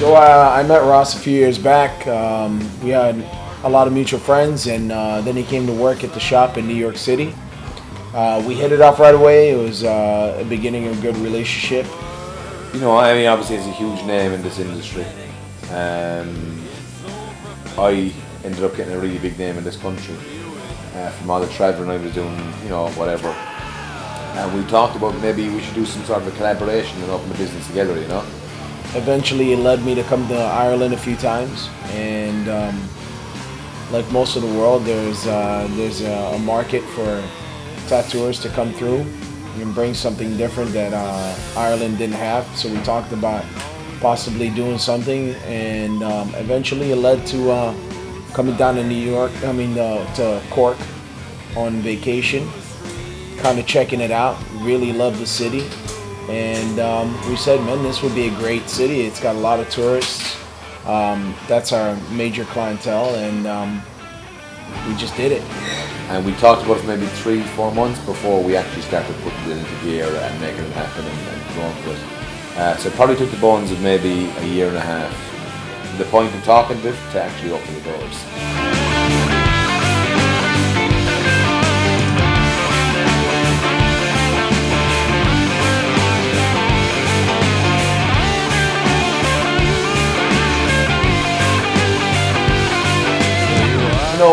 So I met Ross a few years back. We had a lot of mutual friends, and then he came to work at the shop in New York City. We hit it off right away. It was a beginning of a good relationship. I mean, obviously, it's a huge name in this industry. I ended up getting a really big name in this country from all the traveling I was doing, whatever. And we talked about maybe we should do some sort of a collaboration and open the business together, Eventually, it led me to come to Ireland a few times, and like most of the world, there's a market for tattooers to come through and bring something different that Ireland didn't have. So we talked about possibly doing something, and eventually it led to coming down to New York. To Cork on vacation, kind of checking it out. Really loved the city. And we said, man, this would be a great city. It's got a lot of tourists. That's our major clientele, and we just did it. And we talked about it for maybe 3-4 months before we actually started putting it into gear and making it happen and going for it. So it probably took the bones of maybe a year and a half, from the point of talking to it to actually open the doors.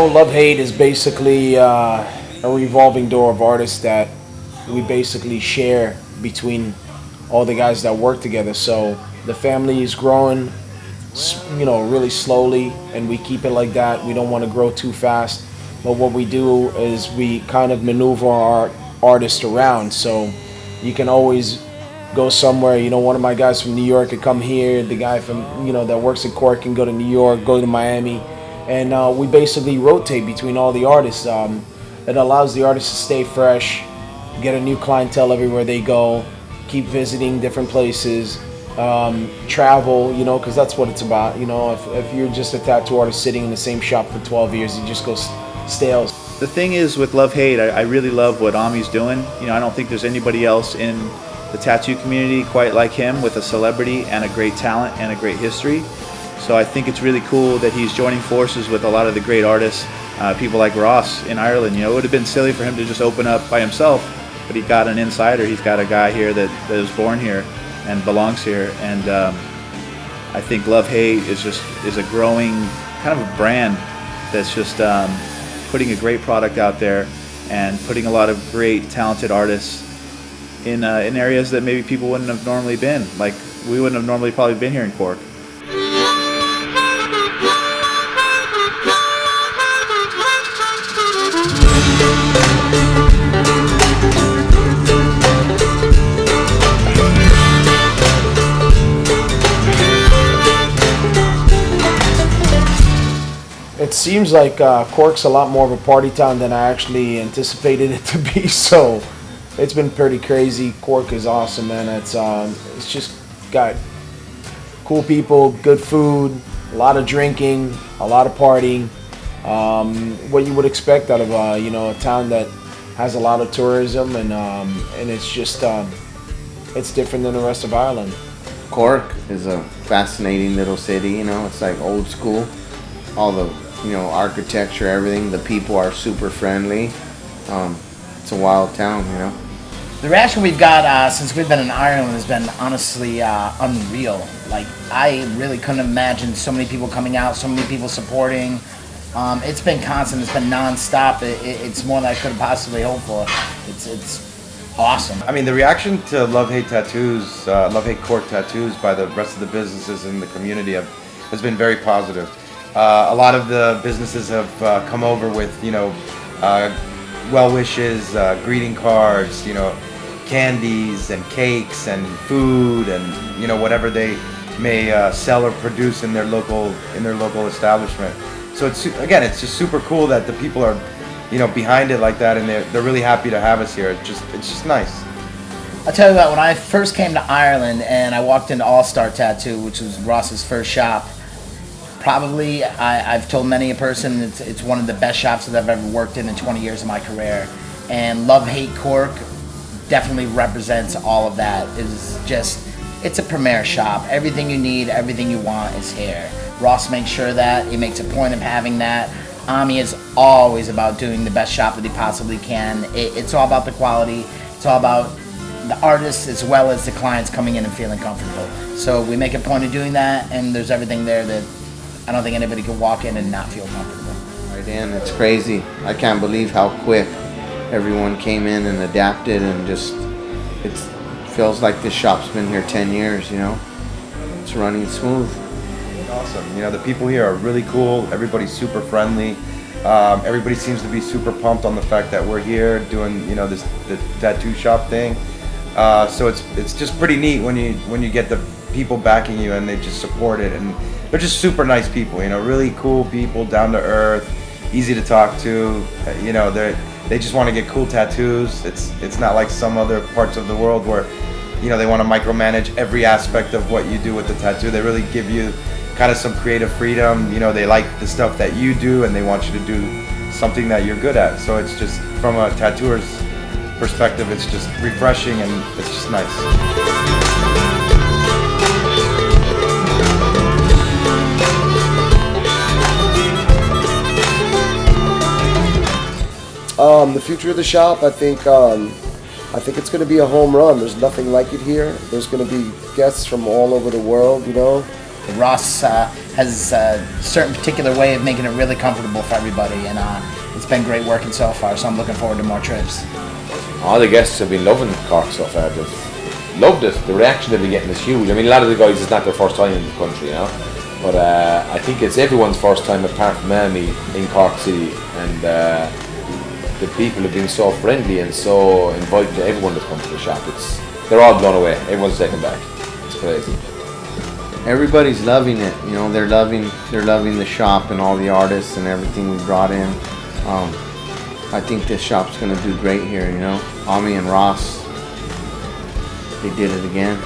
Love Hate is basically a revolving door of artists that we basically share between all the guys that work together. So the family is growing, really slowly, and we keep it like that. We don't want to grow too fast, but what we do is we kind of maneuver our artists around. So you can always go somewhere. One of my guys from New York could come here. The guy from that works in Cork can go to New York, go to Miami. And we basically rotate between all the artists. It allows the artists to stay fresh, get a new clientele everywhere they go, keep visiting different places, travel, because that's what it's about. If you're just a tattoo artist sitting in the same shop for 12 years, you just go stale. The thing is with Love Hate, I really love what Ami's doing. I don't think there's anybody else in the tattoo community quite like him, with a celebrity and a great talent and a great history. So I think it's really cool that he's joining forces with a lot of the great artists, people like Ross in Ireland. It would have been silly for him to just open up by himself, but he got an insider. He's got a guy here that was born here and belongs here. And I think Love Hate is a growing kind of a brand that's just putting a great product out there and putting a lot of great talented artists in areas that maybe people wouldn't have normally been. Like we wouldn't have normally probably been here in Cork. It seems like Cork's a lot more of a party town than I actually anticipated it to be. So it's been pretty crazy. Cork is awesome, man. It's just got cool people, good food, a lot of drinking, a lot of partying. What you would expect out of a town that has a lot of tourism, and it's just it's different than the rest of Ireland. Cork is a fascinating little city. It's like old school. All the architecture, everything. The people are super friendly. It's a wild town. The reaction we've got since we've been in Ireland has been honestly unreal. Like, I really couldn't imagine so many people coming out, so many people supporting. It's been constant. It's been non-stop. It's more than I could have possibly hoped for. It's awesome. I mean, the reaction to Love Hate Tattoos, Love Hate Cork Tattoos by the rest of the businesses in the community has been very positive. A lot of the businesses have come over with, well wishes, greeting cards, candies and cakes and food and whatever they may sell or produce in their local establishment. So it's just super cool that the people are behind it like that, and they're really happy to have us here. It's just nice. I'll tell you what, when I first came to Ireland and I walked into All Star Tattoo, which was Ross's first shop, probably I've told many a person it's one of the best shops that I've ever worked in 20 years of my career. And Love Hate Cork definitely represents all of that. It's just it's a premier shop. Everything you need, everything you want is here. Ross makes sure that. He makes a point of having that. Ami is always about doing the best shop that he possibly can. It's all about the quality. It's all about the artists as well as the clients coming in and feeling comfortable. So we make a point of doing that, and there's everything there that I don't think anybody can walk in and not feel comfortable. Right in, it's crazy. I can't believe how quick everyone came in and adapted, and just it feels like this shop's been here 10 years. It's running smooth. Awesome. The people here are really cool. Everybody's super friendly. Everybody seems to be super pumped on the fact that we're here doing, the tattoo shop thing. So it's just pretty neat when you get the people backing you and they just support it, and they're just super nice people. Really cool people, down to earth, easy to talk to. They just want to get cool tattoos. It's not like some other parts of the world where they want to micromanage every aspect of what you do with the tattoo. They really give you kind of some creative freedom. They like the stuff that you do, and they want you to do something that you're good at. So it's just, from a tattooer's perspective, it's just refreshing, and it's just nice. The future of the shop, I think it's going to be a home run. There's nothing like it here. There's going to be guests from all over the world, Ross has a certain particular way of making it really comfortable for everybody, and it's been great working so far, so I'm looking forward to more trips. All the guests have been loving Cork so far. They've loved it. The reaction they've been getting is huge. I mean, a lot of the guys, it's not their first time in the country, but I think it's everyone's first time apart from Amy in Cork City, and the people have been so friendly and so inviting to everyone to come to the shop. They're all blown away. Everyone's taken back. It's crazy. Everybody's loving it. They're loving the shop and all the artists and everything we brought in. I think this shop's gonna do great here. Ami and Ross, they did it again.